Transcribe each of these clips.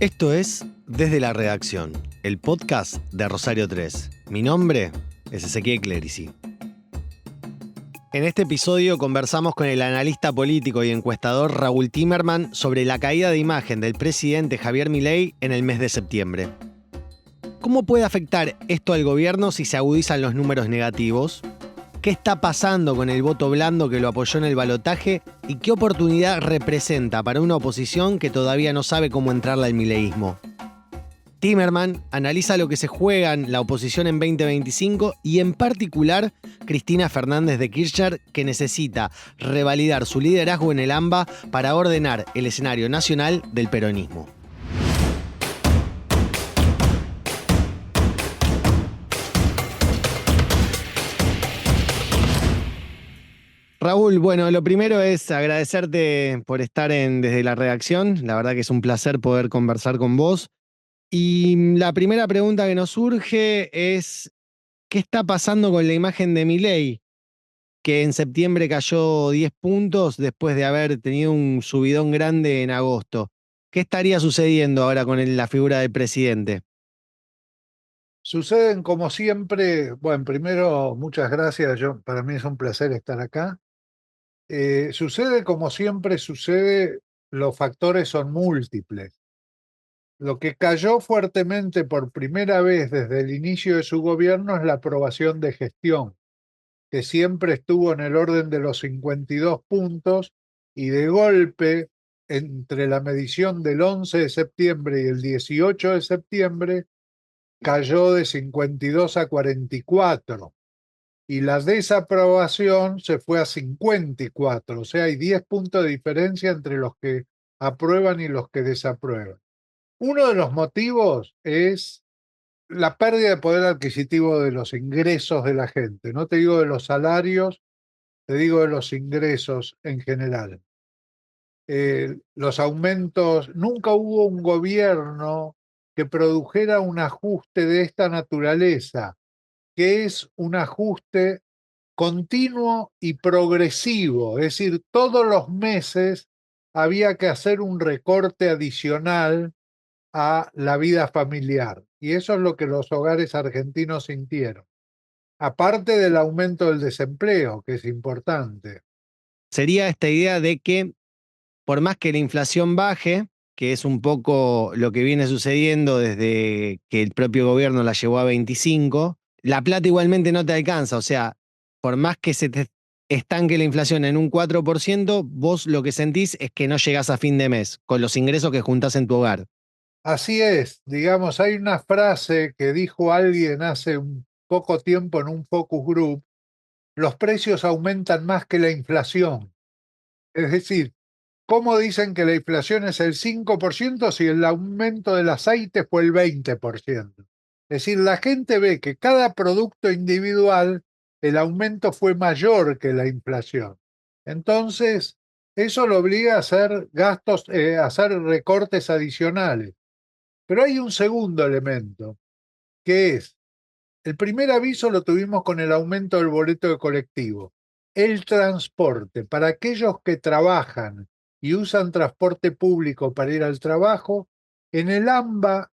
Esto es Desde la Redacción, el podcast de Rosario 3. Mi nombre es Ezequiel Clerici. En este episodio conversamos con el analista político y encuestador Raúl Timerman sobre la caída de imagen del presidente Javier Milei en el mes de septiembre. ¿Cómo puede afectar esto al gobierno si se agudizan los números negativos? ¿Qué está pasando con el voto blando que lo apoyó en el balotaje? ¿Y qué oportunidad representa para una oposición que todavía no sabe cómo entrarle al mileísmo? Timerman analiza lo que se juega en la oposición en 2025 y en particular Cristina Fernández de Kirchner, que necesita revalidar su liderazgo en el AMBA para ordenar el escenario nacional del peronismo. Raúl, bueno, lo primero es agradecerte por estar desde la redacción. La verdad que es un placer poder conversar con vos. Y la primera pregunta que nos surge es, ¿qué está pasando con la imagen de Milei, que en septiembre cayó 10 puntos después de haber tenido un subidón grande en agosto? ¿Qué estaría sucediendo ahora con la figura del presidente? Suceden como siempre, bueno, primero muchas gracias, para mí es un placer estar acá. Sucede como siempre sucede, los factores son múltiples. Lo que cayó fuertemente por primera vez desde el inicio de su gobierno es la aprobación de gestión, que siempre estuvo en el orden de los 52 puntos y de golpe, entre la medición del 11 de septiembre y el 18 de septiembre, cayó de 52 a 44 y la desaprobación se fue a 54, o sea, hay 10 puntos de diferencia entre los que aprueban y los que desaprueban. Uno de los motivos es la pérdida de poder adquisitivo de los ingresos de la gente. No te digo de los salarios, te digo de los ingresos en general. Los aumentos, nunca hubo un gobierno que produjera un ajuste de esta naturaleza, que es un ajuste continuo y progresivo, es decir, todos los meses había que hacer un recorte adicional a la vida familiar. Y eso es lo que los hogares argentinos sintieron. Aparte del aumento del desempleo, que es importante. Sería esta idea de que por más que la inflación baje, que es un poco lo que viene sucediendo desde que el propio gobierno la llevó a 25, la plata igualmente no te alcanza. O sea, por más que se te estanque la inflación en un 4%, vos lo que sentís es que no llegás a fin de mes con los ingresos que juntás en tu hogar. Así es, digamos, hay una frase que dijo alguien hace un poco tiempo en un focus group: los precios aumentan más que la inflación. Es decir, ¿cómo dicen que la inflación es el 5% si el aumento del aceite fue el 20%? Es decir, la gente ve que cada producto individual, el aumento fue mayor que la inflación. Entonces, eso lo obliga a hacer gastos, a hacer recortes adicionales. Pero hay un segundo elemento, que es, el primer aviso lo tuvimos con el aumento del boleto de colectivo. El transporte, para aquellos que trabajan y usan transporte público para ir al trabajo, en el AMBA,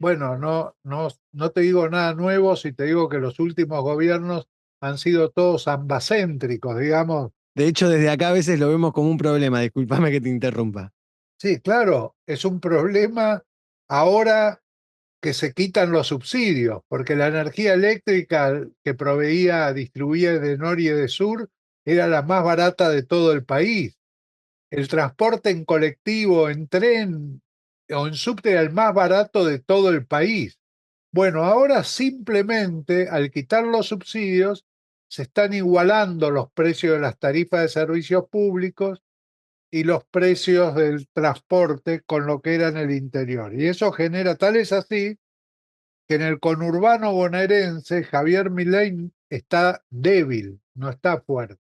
bueno, no te digo nada nuevo si te digo que los últimos gobiernos han sido todos ambacéntricos, digamos. De hecho, desde acá a veces lo vemos como un problema, discúlpame que te interrumpa. Sí, claro, es un problema ahora que se quitan los subsidios, porque la energía eléctrica que proveía, distribuía de norte y de sur, era la más barata de todo el país. El transporte en colectivo, en tren o en subte era el más barato de todo el país. Bueno, ahora simplemente al quitar los subsidios se están igualando los precios de las tarifas de servicios públicos y los precios del transporte con lo que era en el interior. Y eso genera, tal es así, que en el conurbano bonaerense Javier Milei está débil, no está fuerte.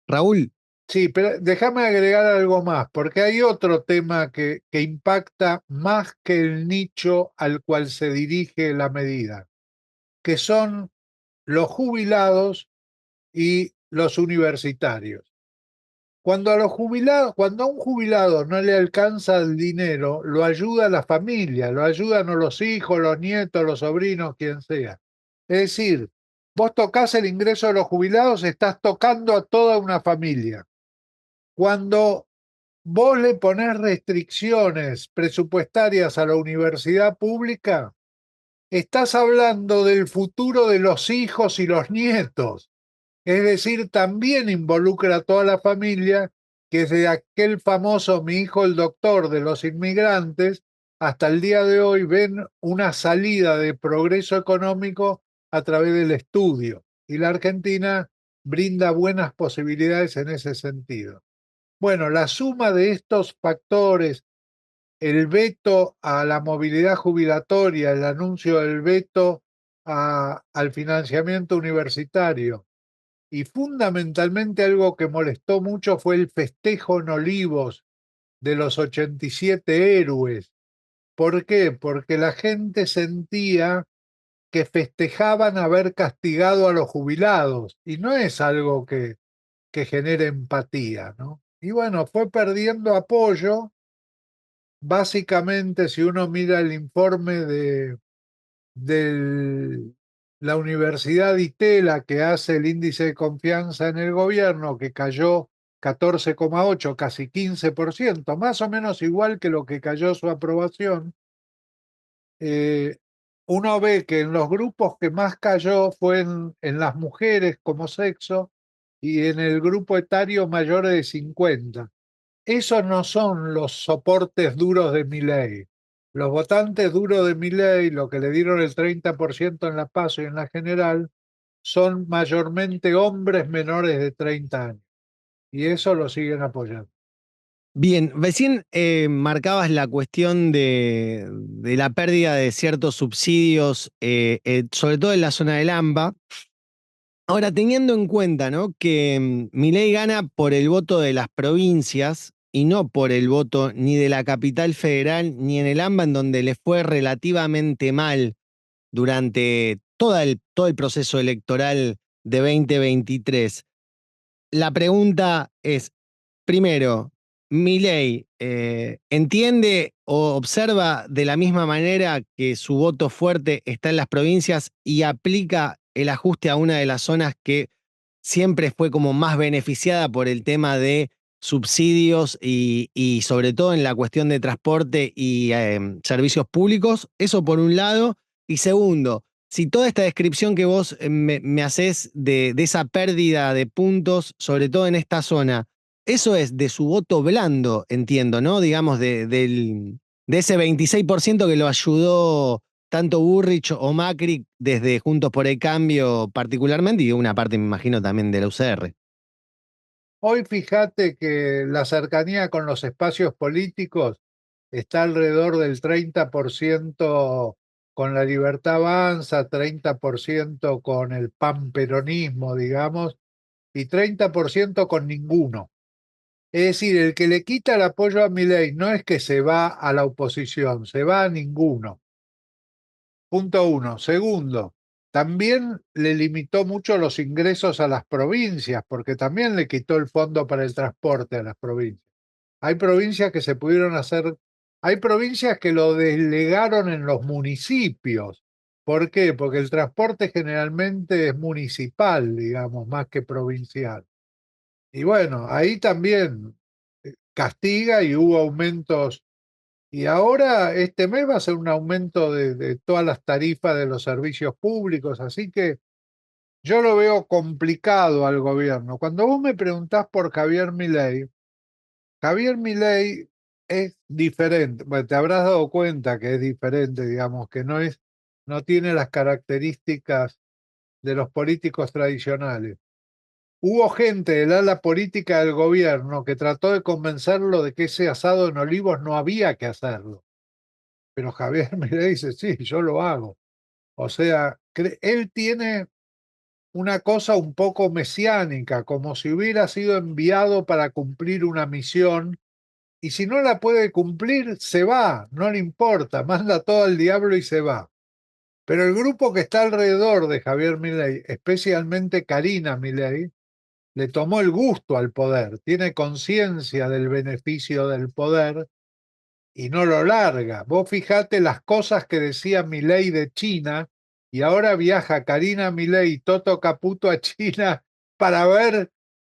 Raúl, Sí, pero déjame agregar algo más, porque hay otro tema que impacta más que el nicho al cual se dirige la medida, que son los jubilados y los universitarios. Cuando a un jubilado no le alcanza el dinero, lo ayuda la familia, lo ayudan o los hijos, los nietos, los sobrinos, quien sea. Es decir, vos tocas el ingreso de los jubilados, estás tocando a toda una familia. Cuando vos le ponés restricciones presupuestarias a la universidad pública, estás hablando del futuro de los hijos y los nietos. Es decir, también involucra a toda la familia, que desde aquel famoso Mi hijo el doctor de los inmigrantes, hasta el día de hoy ven una salida de progreso económico a través del estudio. Y la Argentina brinda buenas posibilidades en ese sentido. Bueno, la suma de estos factores, el veto a la movilidad jubilatoria, el anuncio del veto al financiamiento universitario, y fundamentalmente algo que molestó mucho fue el festejo en Olivos de los 87 héroes. ¿Por qué? Porque la gente sentía que festejaban haber castigado a los jubilados y no es algo que genere empatía, ¿no? Y bueno, fue perdiendo apoyo. Básicamente, si uno mira el informe de la Universidad de Itela, que hace el índice de confianza en el gobierno, que cayó 14,8, casi 15%, más o menos igual que lo que cayó su aprobación, eh, uno ve que en los grupos que más cayó fue en las mujeres como sexo y en el grupo etario mayores de 50. Esos no son los soportes duros de Milei. Los votantes duros de Milei, lo que le dieron el 30% en la PASO y en la general, son mayormente hombres menores de 30 años. Y eso lo siguen apoyando. Bien, recién marcabas la cuestión de la pérdida de ciertos subsidios, sobre todo en la zona del AMBA. Ahora, teniendo en cuenta, ¿no?, que Milei gana por el voto de las provincias y no por el voto ni de la capital federal ni en el AMBA, en donde le fue relativamente mal durante todo el proceso electoral de 2023. La pregunta es, primero, ¿Milei entiende o observa de la misma manera que su voto fuerte está en las provincias y aplica el ajuste a una de las zonas que siempre fue como más beneficiada por el tema de subsidios y sobre todo en la cuestión de transporte y servicios públicos? Eso por un lado. Y segundo, si toda esta descripción que vos me haces de esa pérdida de puntos, sobre todo en esta zona, eso es de su voto blando, entiendo, ¿no? Digamos, de ese 26% que lo ayudó tanto Burrich o Macri desde Juntos por el Cambio particularmente y una parte, me imagino, también de la UCR. Hoy fíjate que la cercanía con los espacios políticos está alrededor del 30% con la Libertad Avanza, 30% con el panperonismo, digamos, y 30% con ninguno. Es decir, el que le quita el apoyo a Milei no es que se va a la oposición, se va a ninguno. Punto uno. Segundo, también le limitó mucho los ingresos a las provincias, porque también le quitó el fondo para el transporte a las provincias. Hay provincias que se pudieron hacer, hay provincias que lo delegaron en los municipios. ¿Por qué? Porque el transporte generalmente es municipal, digamos, más que provincial. Y bueno, ahí también castiga y hubo aumentos. Y ahora este mes va a ser un aumento de todas las tarifas de los servicios públicos, así que yo lo veo complicado al gobierno. Cuando vos me preguntás por Javier Milei es diferente. Bueno, te habrás dado cuenta que es diferente, digamos, que no tiene las características de los políticos tradicionales. Hubo gente del ala política del gobierno que trató de convencerlo de que ese asado en Olivos no había que hacerlo. Pero Javier Milei dice, sí, yo lo hago. O sea, él tiene una cosa un poco mesiánica, como si hubiera sido enviado para cumplir una misión, y si no la puede cumplir, se va, no le importa, manda todo al diablo y se va. Pero el grupo que está alrededor de Javier Milei, especialmente Karina Milei, le tomó el gusto al poder, tiene conciencia del beneficio del poder y no lo larga. Vos fijate las cosas que decía Milei de China y ahora viaja Karina Milei y Toto Caputo a China para ver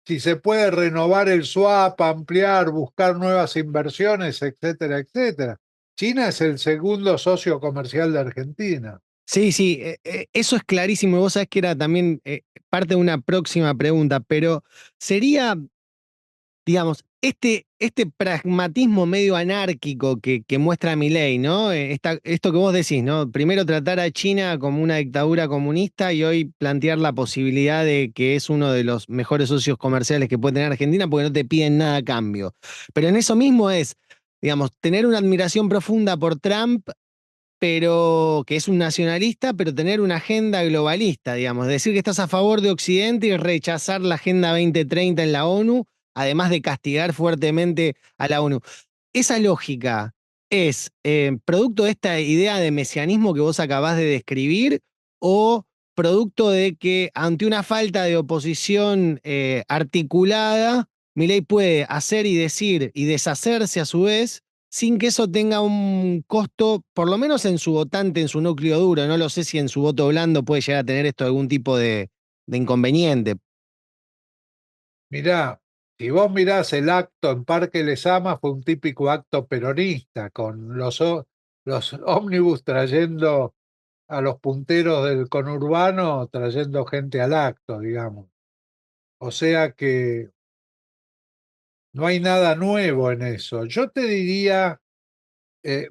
si se puede renovar el swap, ampliar, buscar nuevas inversiones, etcétera, etcétera. China es el segundo socio comercial de Argentina. Sí, sí, eso es clarísimo. Y vos sabés que era también parte de una próxima pregunta, pero sería, digamos, este pragmatismo medio anárquico que muestra Milei, ¿no? Esto que vos decís, ¿no? Primero tratar a China como una dictadura comunista y hoy plantear la posibilidad de que es uno de los mejores socios comerciales que puede tener Argentina porque no te piden nada a cambio. Pero en eso mismo es, digamos, tener una admiración profunda por Trump pero que es un nacionalista, pero tener una agenda globalista, digamos, decir que estás a favor de Occidente y rechazar la Agenda 2030 en la ONU, además de castigar fuertemente a la ONU. Esa lógica es producto de esta idea de mesianismo que vos acabás de describir o producto de que ante una falta de oposición articulada, Milei puede hacer y decir y deshacerse a su vez sin que eso tenga un costo, por lo menos en su votante, en su núcleo duro. No lo sé si en su voto blando puede llegar a tener esto algún tipo de inconveniente. Mirá, si vos mirás el acto en Parque Lesama, fue un típico acto peronista, con los ómnibus trayendo a los punteros del conurbano, trayendo gente al acto, digamos. O sea que no hay nada nuevo en eso. Yo te diría,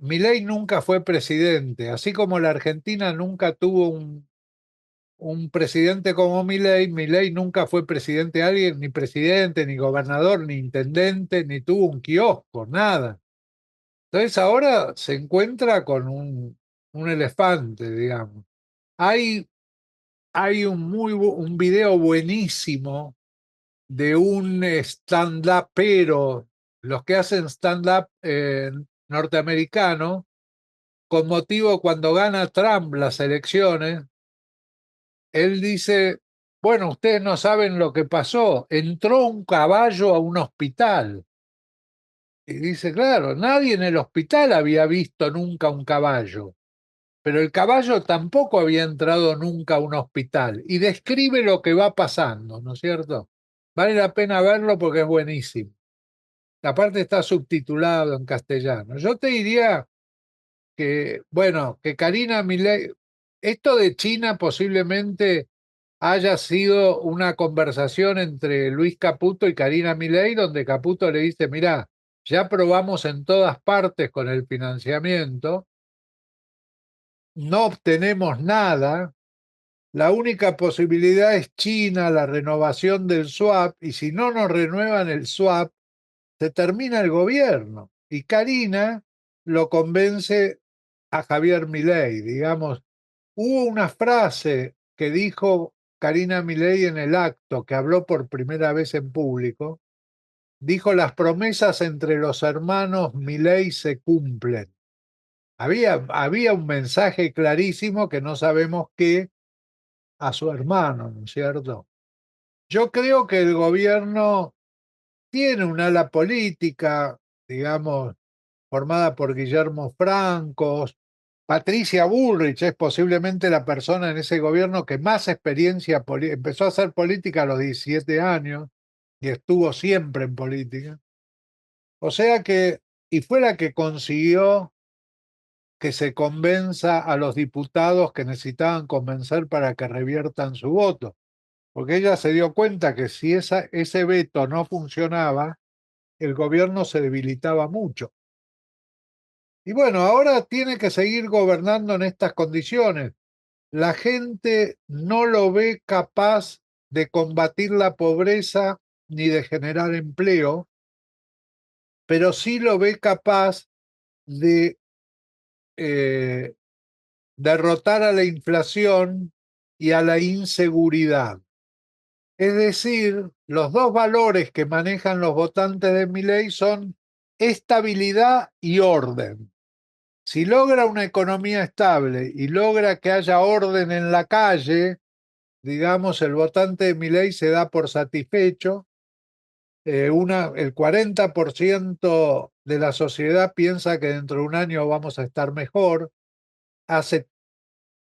Milei nunca fue presidente, así como la Argentina nunca tuvo un presidente como Milei. Milei nunca fue presidente de alguien, ni presidente, ni gobernador, ni intendente, ni tuvo un kiosco, nada. Entonces ahora se encuentra con un elefante, digamos. Hay, hay un video buenísimo de un stand-up, pero los que hacen stand-up norteamericano, con motivo cuando gana Trump las elecciones, él dice, bueno, ustedes no saben lo que pasó, entró un caballo a un hospital. Y dice, claro, nadie en el hospital había visto nunca un caballo, pero el caballo tampoco había entrado nunca a un hospital. Y describe lo que va pasando, ¿no es cierto? Vale la pena verlo porque es buenísimo. Aparte está subtitulado en castellano. Yo te diría que, bueno, que Karina Milei, esto de China posiblemente haya sido una conversación entre Luis Caputo y Karina Milei, donde Caputo le dice, mirá, ya probamos en todas partes con el financiamiento, no obtenemos nada, la única posibilidad es China, la renovación del swap, y si no nos renuevan el swap, se termina el gobierno. Y Karina lo convence a Javier Milei, digamos. Hubo una frase que dijo Karina Milei en el acto, que habló por primera vez en público, dijo las promesas entre los hermanos Milei se cumplen. Había un mensaje clarísimo que no sabemos qué a su hermano, ¿no es cierto? Yo creo que el gobierno tiene un ala política, digamos, formada por Guillermo Franco. Patricia Bullrich es posiblemente la persona en ese gobierno que más experiencia empezó a hacer política a los 17 años y estuvo siempre en política. O sea que, y fue la que consiguió que se convenza a los diputados que necesitaban convencer para que reviertan su voto, porque ella se dio cuenta que si ese veto no funcionaba, el gobierno se debilitaba mucho. Y bueno, ahora tiene que seguir gobernando en estas condiciones. La gente no lo ve capaz de combatir la pobreza ni de generar empleo, pero sí lo ve capaz de eh, derrotar a la inflación y a la inseguridad. Es decir, los dos valores que manejan los votantes de Milei son estabilidad y orden. Si logra una economía estable y logra que haya orden en la calle, digamos, el votante de Milei se da por satisfecho. El 40% de la sociedad piensa que dentro de un año vamos a estar mejor. Hace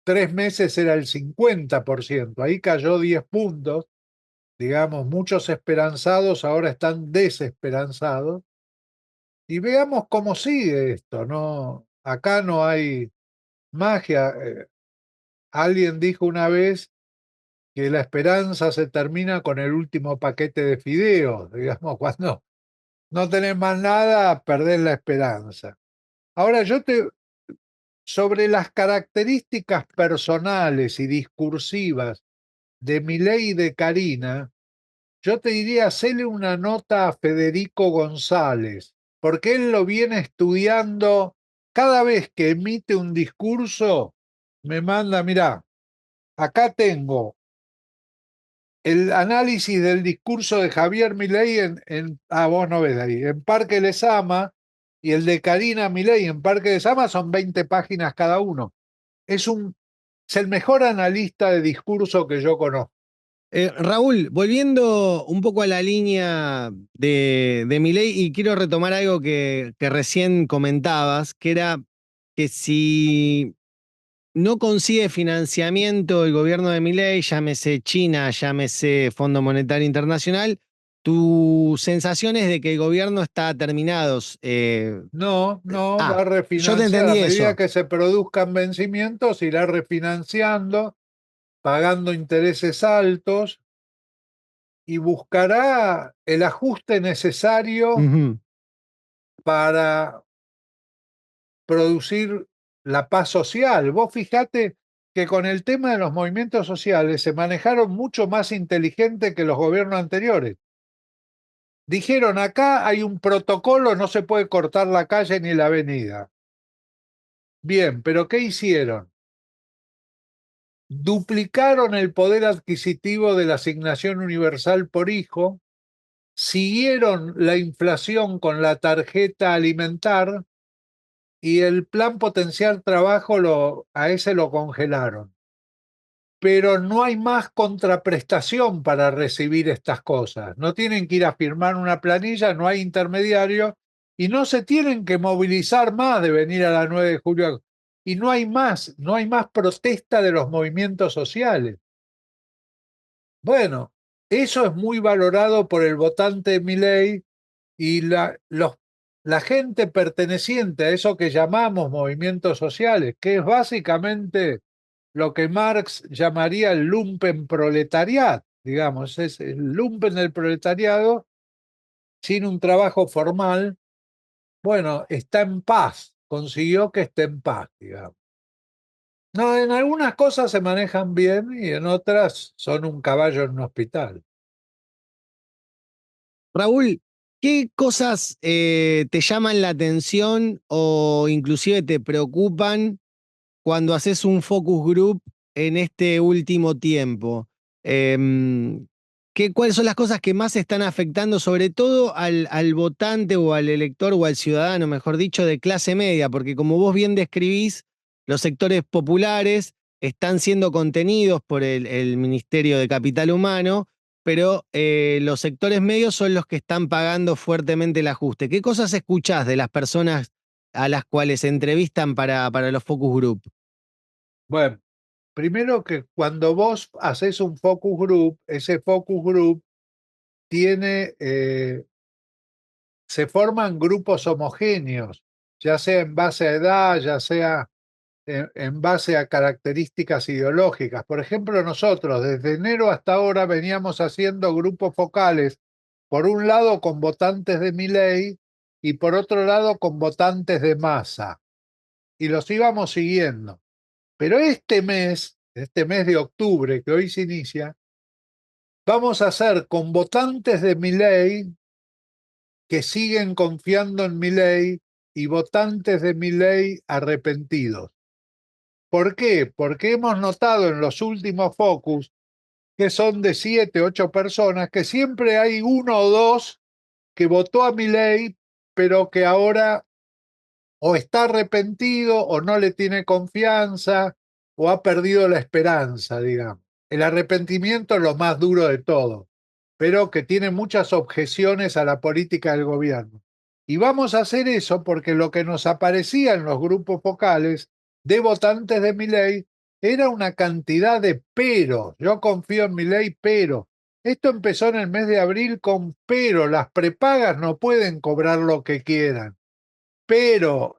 3 meses era el 50%, ahí cayó 10 puntos. Digamos, muchos esperanzados ahora están desesperanzados. Y veamos cómo sigue esto, ¿no? Acá no hay magia. Alguien dijo una vez que la esperanza se termina con el último paquete de fideos. Digamos, cuando no tenés más nada, perdés la esperanza. Ahora, sobre las características personales y discursivas de Milei y de Karina, yo te diría, hacerle una nota a Federico González, porque él lo viene estudiando. Cada vez que emite un discurso, me manda, mirá, acá tengo el análisis del discurso de Javier Milei vos no ves ahí, en Parque Lezama, y el de Karina Milei en Parque Lezama son 20 páginas cada uno. Es es el mejor analista de discurso que yo conozco. Raúl, volviendo un poco a la línea de Milei, y quiero retomar algo que recién comentabas, que era que si no consigue financiamiento el gobierno de Milei, llámese China, llámese Fondo Monetario Internacional, tu sensación es de que el gobierno está terminado. No, no, va a Yo te refinanciar a entendí medida eso. que se produzcan vencimientos, irá refinanciando, pagando intereses altos y buscará el ajuste necesario Ujú. para producir la paz social. Vos fijate que con el tema de los movimientos sociales se manejaron mucho más inteligente que los gobiernos anteriores. Dijeron, acá hay un protocolo, no se puede cortar la calle ni la avenida. Bien, pero ¿qué hicieron? Duplicaron el poder adquisitivo de la asignación universal por hijo, siguieron la inflación con la tarjeta alimentar y el plan potenciar trabajo a ese lo congelaron. Pero no hay más contraprestación para recibir estas cosas. No tienen que ir a firmar una planilla, no hay intermediario y no se tienen que movilizar más de venir a la 9 de julio. Y no hay más protesta de los movimientos sociales. Bueno, eso es muy valorado por el votante de Milei y la gente perteneciente a eso que llamamos movimientos sociales, que es básicamente lo que Marx llamaría el lumpenproletariat, digamos, es el lumpen del proletariado sin un trabajo formal. Bueno, está en paz, consiguió que esté en paz, digamos. No, en algunas cosas se manejan bien y en otras son un caballo en un hospital. Raúl, ¿qué cosas te llaman la atención o inclusive te preocupan cuando haces un focus group en este último tiempo? Em, ¿Cuáles son las cosas que más están afectando, sobre todo al votante o al elector o al ciudadano, mejor dicho, de clase media? Porque como vos bien describís, los sectores populares están siendo contenidos por el Ministerio de Capital Humano, pero los sectores medios son los que están pagando fuertemente el ajuste. ¿Qué cosas escuchás de las personas a las cuales entrevistan para los focus group? Bueno, primero que cuando vos haces un focus group, ese focus group tiene, se forman grupos homogéneos, ya sea en base a edad, ya sea en base a características ideológicas. Por ejemplo, nosotros desde enero hasta ahora veníamos haciendo grupos focales, por un lado con votantes de Milei y por otro lado con votantes de Massa, y los íbamos siguiendo. Pero este mes de octubre que hoy se inicia, vamos a hacer con votantes de Milei que siguen confiando en Milei y votantes de Milei arrepentidos. ¿Por qué? Porque hemos notado en los últimos focus, que son de 7, 8 personas, que siempre hay uno o dos que votó a Milei, pero que ahora o está arrepentido o no le tiene confianza o ha perdido la esperanza, digamos. el arrepentimiento es lo más duro de todo, pero que tiene muchas objeciones a la política del gobierno. Y vamos a hacer eso porque lo que nos aparecía en los grupos focales de votantes de Milei era una cantidad de pero. Yo confío en Milei, pero. Esto empezó en el mes de abril con pero. Las prepagas no pueden cobrar lo que quieran, pero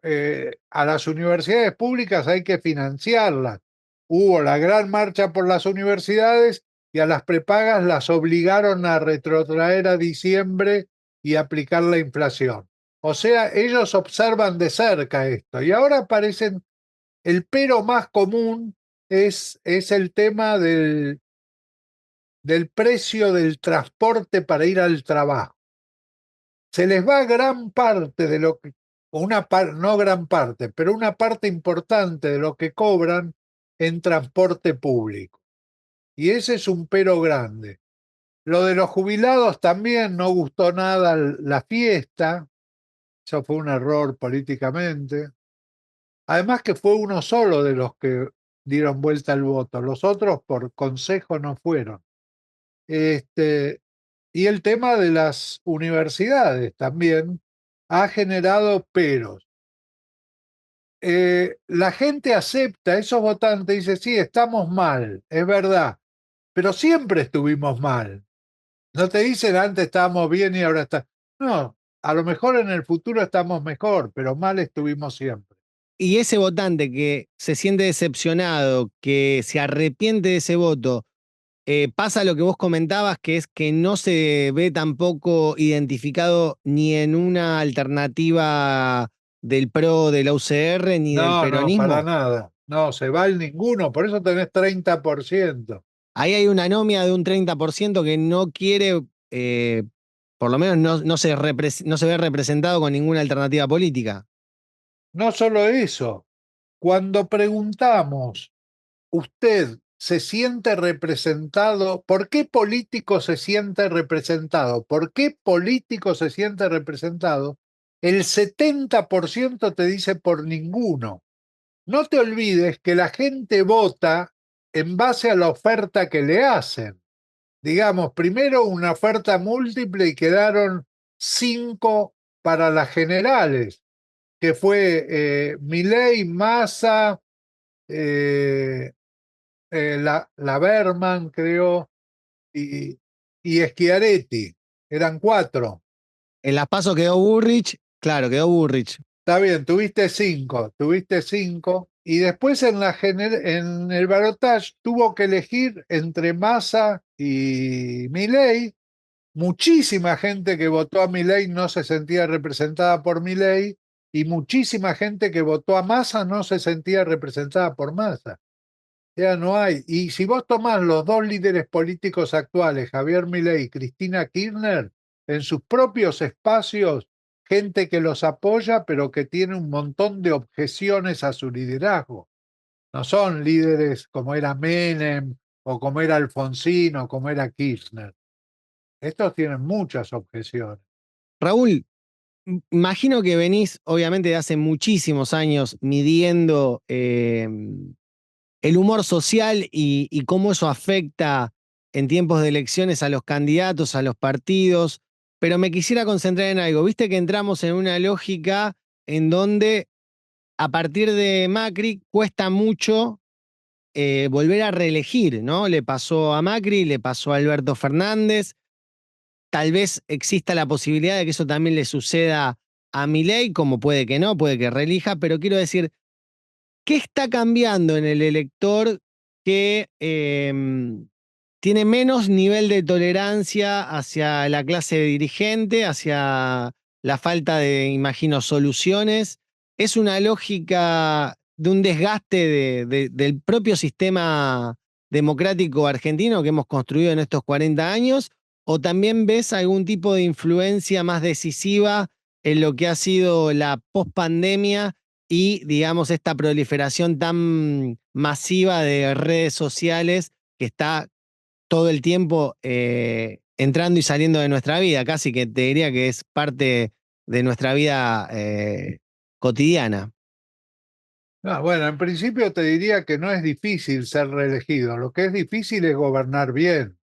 a las universidades públicas hay que financiarlas. Hubo la gran marcha por las universidades y a las prepagas las obligaron a retrotraer a diciembre y aplicar la inflación. O sea, ellos observan de cerca esto y ahora aparecen, el pero más común es el tema del precio del transporte para ir al trabajo. Se les va gran parte de lo que, no gran parte, pero una parte importante de lo que cobran en transporte público. Y ese es un pero grande. Lo de los jubilados también no gustó nada la fiesta, eso fue un error políticamente. Además que fue uno solo de los que dieron vuelta al voto, los otros por consejo no fueron. Y el tema de las universidades también ha generado peros. La gente acepta, esos votantes dicen, sí, estamos mal, es verdad, pero siempre estuvimos mal. No te dicen antes estábamos bien y ahora está. No, a lo mejor en el futuro estamos mejor, pero mal estuvimos siempre. Y ese votante que se siente decepcionado, que se arrepiente de ese voto, pasa lo que vos comentabas, que es que no se ve tampoco identificado ni en una alternativa del PRO, de la UCR, ni del No, no, para peronismo. nada. No, se va el ninguno, por eso tenés 30%. Ahí hay una anomia de un 30% que no quiere, por lo menos no se ve representado con ninguna alternativa política. No solo eso, cuando preguntamos, ¿usted se siente representado? ¿Por qué político se siente representado? ¿Por qué político se siente representado? El 70% te dice por ninguno. No te olvides que la gente vota en base a la oferta que le hacen. Digamos, primero una oferta múltiple y quedaron 5 para las generales, que fue Milei, Massa, eh, la Berman, creo, y, y Schiaretti. Eran 4. En las PASO quedó Burrich, claro, quedó Burrich. Está bien, tuviste 5. Y después en el balotaje tuvo que elegir entre Massa y Milei. Muchísima gente que votó a Milei no se sentía representada por Milei y muchísima gente que votó a Massa no se sentía representada por Massa. Ya no hay. Y si vos tomás los dos líderes políticos actuales, Javier Milei y Cristina Kirchner, en sus propios espacios, gente que los apoya, pero que tiene un montón de objeciones a su liderazgo. No son líderes como era Menem o como era Alfonsín o como era Kirchner. Estos tienen muchas objeciones. Raúl, imagino que venís, obviamente, de hace muchísimos años midiendo el humor social y cómo eso afecta en tiempos de elecciones a los candidatos, a los partidos, pero me quisiera concentrar en algo. Viste que entramos en una lógica en donde a partir de Macri cuesta mucho volver a reelegir, ¿no? Le pasó a Macri, le pasó a Alberto Fernández, tal vez exista la posibilidad de que eso también le suceda a Milei, como puede que no, puede que reelija, pero quiero decir, ¿qué está cambiando en el elector que tiene menos nivel de tolerancia hacia la clase dirigente, hacia la falta de, imagino, soluciones? ¿Es una lógica de un desgaste del propio sistema democrático argentino que hemos construido en estos 40 años? ¿O también ves algún tipo de influencia más decisiva en lo que ha sido la pospandemia y, digamos, esta proliferación tan masiva de redes sociales que está todo el tiempo entrando y saliendo de nuestra vida? Casi que te diría que es parte de nuestra vida cotidiana. No, bueno, en principio te diría que no es difícil ser reelegido, lo que es difícil es gobernar bien.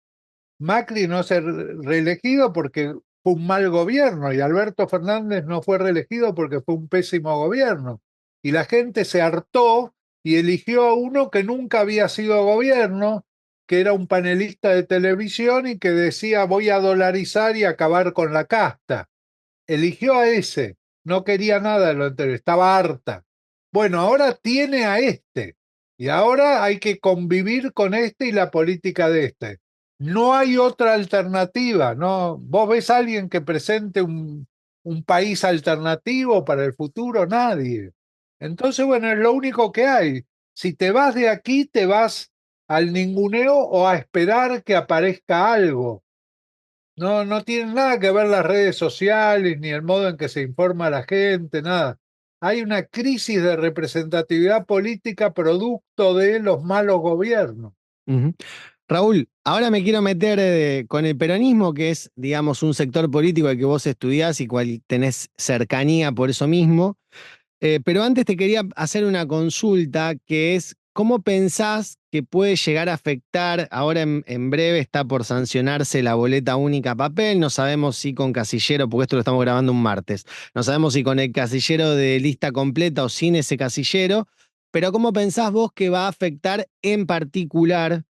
Macri no se reelegido porque fue un mal gobierno y Alberto Fernández no fue reelegido porque fue un pésimo gobierno. Y la gente se hartó y eligió a uno que nunca había sido gobierno, que era un panelista de televisión y que decía voy a dolarizar y acabar con la casta. Eligió a ese, no quería nada de lo anterior, estaba harta. Bueno, ahora tiene a este y ahora hay que convivir con este y la política de este. No hay otra alternativa, ¿no? ¿Vos ves a alguien que presente un país alternativo para el futuro? Nadie. Entonces, bueno, es lo único que hay. Si te vas de aquí, te vas al ninguneo o a esperar que aparezca algo. No, no tienen nada que ver las redes sociales ni el modo en que se informa a la gente, nada. Hay una crisis de representatividad política producto de los malos gobiernos. Ujú. Raúl, ahora me quiero meter con el peronismo, que es, digamos, un sector político al que vos estudiás y cual tenés cercanía por eso mismo. Pero antes te quería hacer una consulta, que es, ¿cómo pensás que puede llegar a afectar? Ahora en breve está por sancionarse la boleta única a papel, no sabemos si con casillero, porque esto lo estamos grabando un martes, no sabemos si con el casillero de lista completa o sin ese casillero, pero ¿cómo pensás vos que va a afectar en particular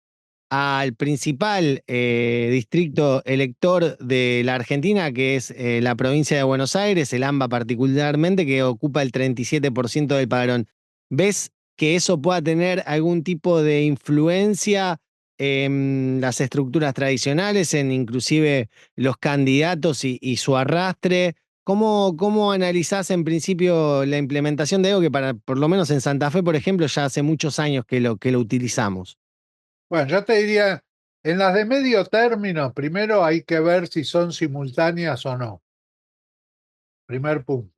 al principal distrito elector de la Argentina, que es la provincia de Buenos Aires, el AMBA particularmente, que ocupa el 37% del padrón? ¿Ves que eso pueda tener algún tipo de influencia en las estructuras tradicionales, en inclusive los candidatos y su arrastre? ¿Cómo analizás en principio la implementación de algo que por lo menos en Santa Fe, por ejemplo, ya hace muchos años que lo utilizamos? Bueno, yo te diría, en las de medio término, primero hay que ver si son simultáneas o no. Primer punto.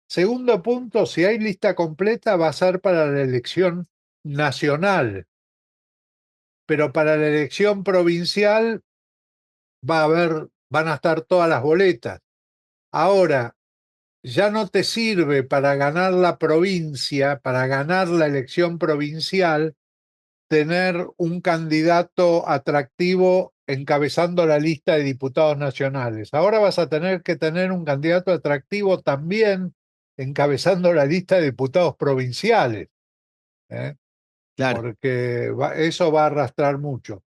Segundo punto, si hay lista completa, va a ser para la elección nacional, pero para la elección provincial va a haber, van a estar todas las boletas. Ahora, ya no te sirve para ganar la provincia, para ganar la elección provincial, tener un candidato atractivo encabezando la lista de diputados nacionales. Ahora vas a tener que tener un candidato atractivo también encabezando la lista de diputados provinciales, ¿eh? Claro. Porque eso va a arrastrar mucho.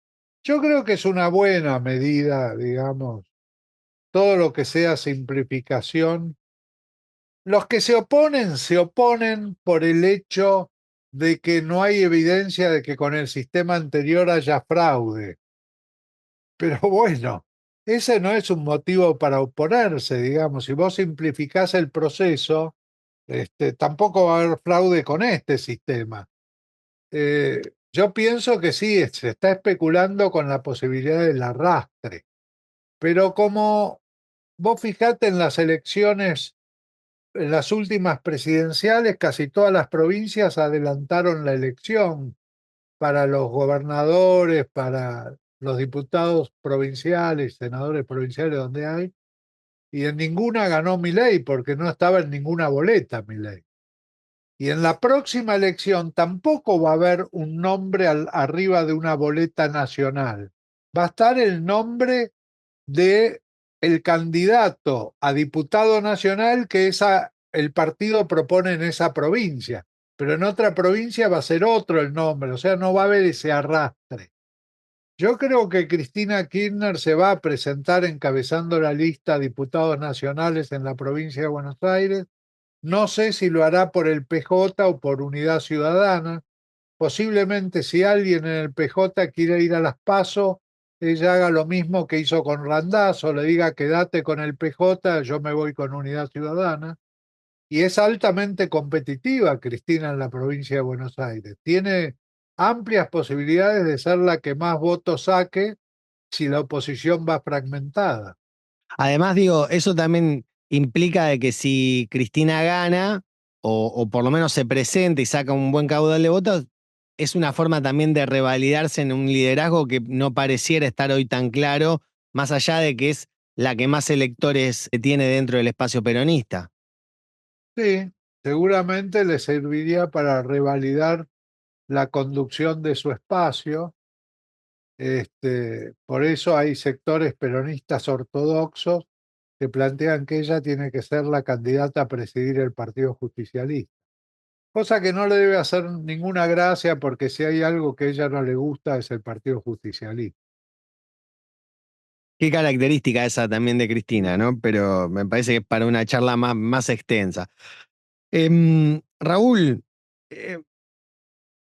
Yo creo que es una buena medida, digamos, todo lo que sea simplificación. Los que se oponen por el hecho de que no hay evidencia de que con el sistema anterior haya fraude. Pero bueno, ese no es un motivo para oponerse, digamos. Si vos simplificás el proceso, tampoco va a haber fraude con este sistema. Yo pienso que sí, se está especulando con la posibilidad del arrastre. Pero como vos fijate en las elecciones, en las últimas presidenciales, casi todas las provincias adelantaron la elección para los gobernadores, para los diputados provinciales, senadores provinciales donde hay, y en ninguna ganó Milei porque no estaba en ninguna boleta Milei. Y en la próxima elección tampoco va a haber un nombre arriba de una boleta nacional. Va a estar el nombre de el candidato a diputado nacional que el partido propone en esa provincia, pero en otra provincia va a ser otro el nombre, o sea, no va a haber ese arrastre. Yo creo que Cristina Kirchner se va a presentar encabezando la lista de diputados nacionales en la provincia de Buenos Aires. No sé si lo hará por el PJ o por Unidad Ciudadana. Posiblemente si alguien en el PJ quiere ir a las PASO, ella haga lo mismo que hizo con Randazzo, le diga quédate con el PJ, yo me voy con Unidad Ciudadana. Y es altamente competitiva Cristina en la provincia de Buenos Aires. Tiene amplias posibilidades de ser la que más votos saque si la oposición va fragmentada. Además, digo, eso también implica de que si Cristina gana, o por lo menos se presenta y saca un buen caudal de votos, es una forma también de revalidarse en un liderazgo que no pareciera estar hoy tan claro, más allá de que es la que más electores tiene dentro del espacio peronista. Sí, seguramente le serviría para revalidar la conducción de su espacio. Por eso hay sectores peronistas ortodoxos que plantean que ella tiene que ser la candidata a presidir el Partido Justicialista. Cosa que no le debe hacer ninguna gracia porque si hay algo que a ella no le gusta es el Partido Justicialista. Qué característica esa también de Cristina, ¿no? Pero me parece que es para una charla más extensa. Raúl, eh,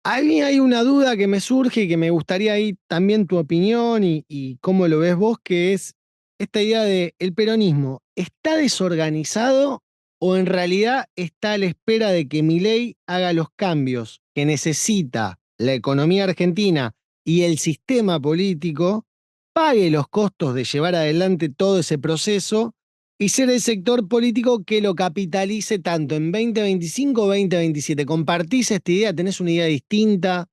a mí hay una duda que me surge y que me gustaría ahí también tu opinión y cómo lo ves vos, que es esta idea de el peronismo, ¿está desorganizado o en realidad está a la espera de que Milei haga los cambios que necesita la economía argentina y el sistema político, pague los costos de llevar adelante todo ese proceso y ser el sector político que lo capitalice tanto en 2025 o 2027? ¿Compartís esta idea? ¿Tenés una idea distinta?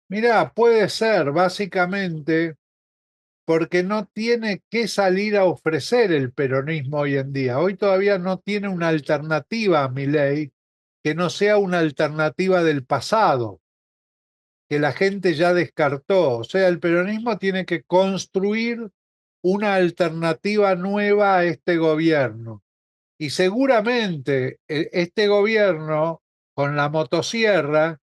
Mirá, puede ser básicamente porque no tiene que salir a ofrecer el peronismo hoy en día. Hoy todavía no tiene una alternativa a Milei que no sea una alternativa del pasado, que la gente ya descartó. O sea, el peronismo tiene que construir una alternativa nueva a este gobierno. Y seguramente este gobierno, con la motosierra,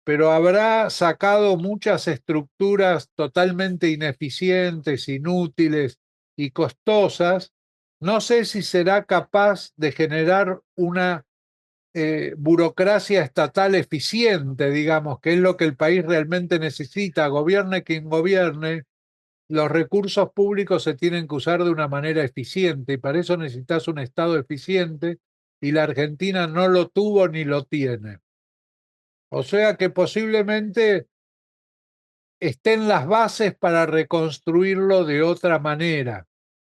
pero habrá sacado muchas estructuras totalmente ineficientes, inútiles y costosas. No sé si será capaz de generar una burocracia estatal eficiente, digamos, que es lo que el país realmente necesita. Gobierne quien gobierne, los recursos públicos se tienen que usar de una manera eficiente y para eso necesitas un Estado eficiente y la Argentina no lo tuvo ni lo tiene. O sea que posiblemente estén las bases para reconstruirlo de otra manera.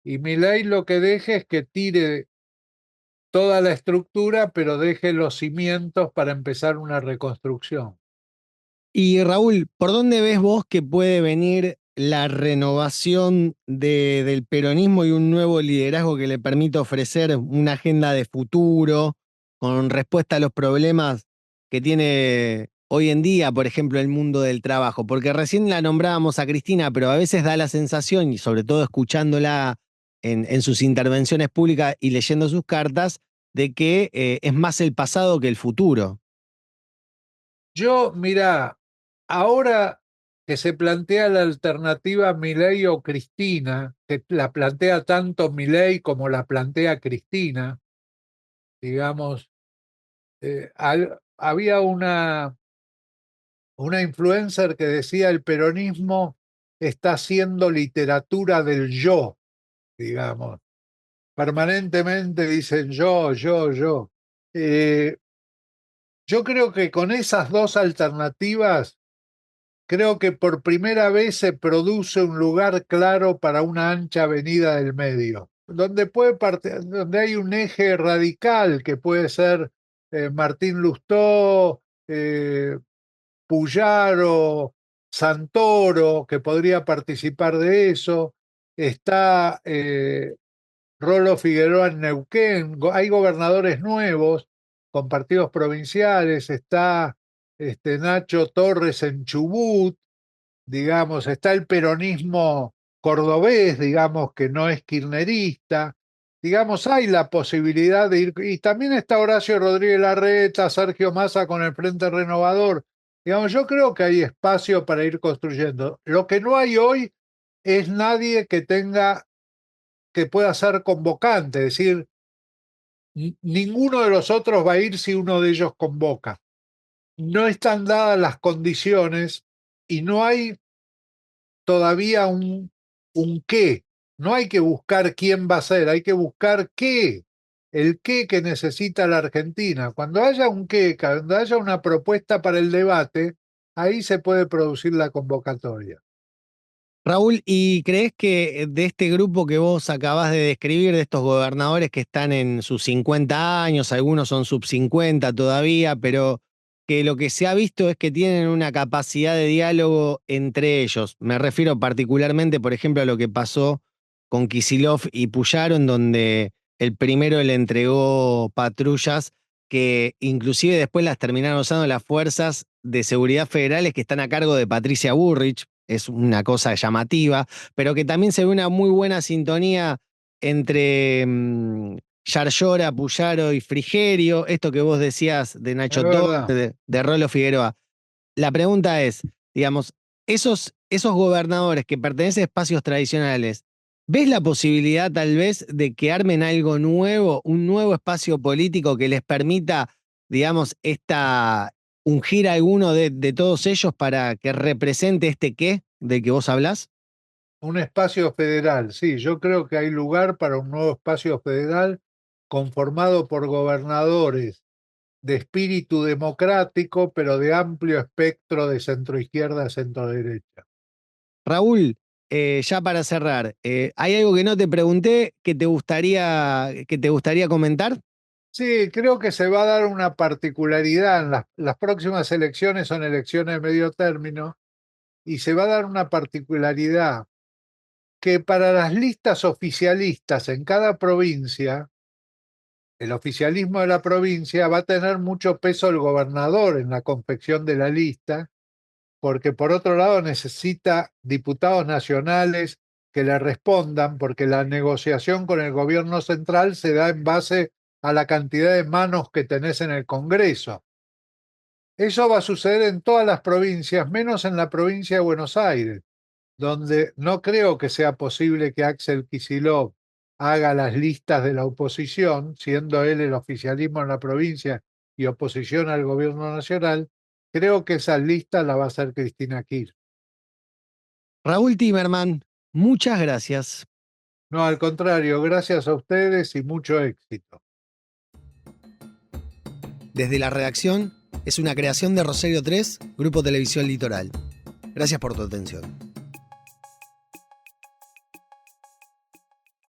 Y Milei lo que deje es que tire toda la estructura, pero deje los cimientos para empezar una reconstrucción. Y Raúl, ¿por dónde ves vos que puede venir la renovación del peronismo y un nuevo liderazgo que le permita ofrecer una agenda de futuro con respuesta a los problemas que tiene hoy en día, por ejemplo, el mundo del trabajo? Porque recién la nombrábamos a Cristina, pero a veces da la sensación, y sobre todo escuchándola en sus intervenciones públicas y leyendo sus cartas, de que es más el pasado que el futuro. Yo, mira, ahora que se plantea la alternativa Milei o Cristina, que la plantea tanto Milei como la plantea Cristina, digamos, había una influencer que decía el peronismo está haciendo literatura del yo, digamos. Permanentemente dicen yo. Eh, yo creo que con esas dos alternativas creo que por primera vez se produce un lugar claro para una ancha avenida del medio, donde hay un eje radical que puede ser Martín Lustó, Puyaro, Santoro, que podría participar de eso. Está Rolo Figueroa en Neuquén, hay gobernadores nuevos con partidos provinciales, está Nacho Torres en Chubut, digamos, está el peronismo cordobés, digamos, que no es kirchnerista, digamos, hay la posibilidad de ir, y también está Horacio Rodríguez Larreta, Sergio Massa con el Frente Renovador, digamos, yo creo que hay espacio para ir construyendo. Lo que no hay hoy es nadie que pueda ser convocante, es decir, ninguno de los otros va a ir si uno de ellos convoca. No están dadas las condiciones y no hay todavía un qué. No hay que buscar quién va a ser, hay que buscar qué, el qué que necesita la Argentina. Cuando haya un qué, cuando haya una propuesta para el debate, ahí se puede producir la convocatoria. Raúl, ¿y crees que de este grupo que vos acabás de describir, de estos gobernadores que están en sus 50 años, algunos son sub 50 todavía, pero que lo que se ha visto es que tienen una capacidad de diálogo entre ellos? Me refiero particularmente, por ejemplo, a lo que pasó con Kicillof y Puyaro, en donde el primero le entregó patrullas que inclusive después las terminaron usando las fuerzas de seguridad federales que están a cargo de Patricia Bullrich, es una cosa llamativa, pero que también se ve una muy buena sintonía entre Yarlora, Puyaro y Frigerio, esto que vos decías de Es Nacho Torre, verdad. de Rolo Figueroa. La pregunta es, digamos, esos gobernadores que pertenecen a espacios tradicionales, ¿ves la posibilidad tal vez de que armen algo nuevo, un nuevo espacio político que les permita, digamos, ungir a alguno de todos ellos para que represente este qué del que vos hablás? Un espacio federal, sí, yo creo que hay lugar para un nuevo espacio federal conformado por gobernadores de espíritu democrático, pero de amplio espectro de centroizquierda a centroderecha. Raúl, ya para cerrar, ¿hay algo que no te pregunté que te gustaría comentar? Sí, creo que se va a dar una particularidad en las próximas elecciones, son elecciones de medio término, y se va a dar una particularidad que para las listas oficialistas en cada provincia, el oficialismo de la provincia va a tener mucho peso el gobernador en la confección de la lista, porque por otro lado necesita diputados nacionales que le respondan, porque la negociación con el gobierno central se da en base a la cantidad de manos que tenés en el Congreso. Eso va a suceder en todas las provincias, menos en la provincia de Buenos Aires, donde no creo que sea posible que Axel Kicillof haga las listas de la oposición, siendo él el oficialismo en la provincia y oposición al gobierno nacional. Creo que esa lista la va a hacer Cristina Kirchner. Raúl Timerman, muchas gracias. No, al contrario, gracias a ustedes y mucho éxito. Desde la redacción, es una creación de Rosario 3, Grupo Televisión Litoral. Gracias por tu atención.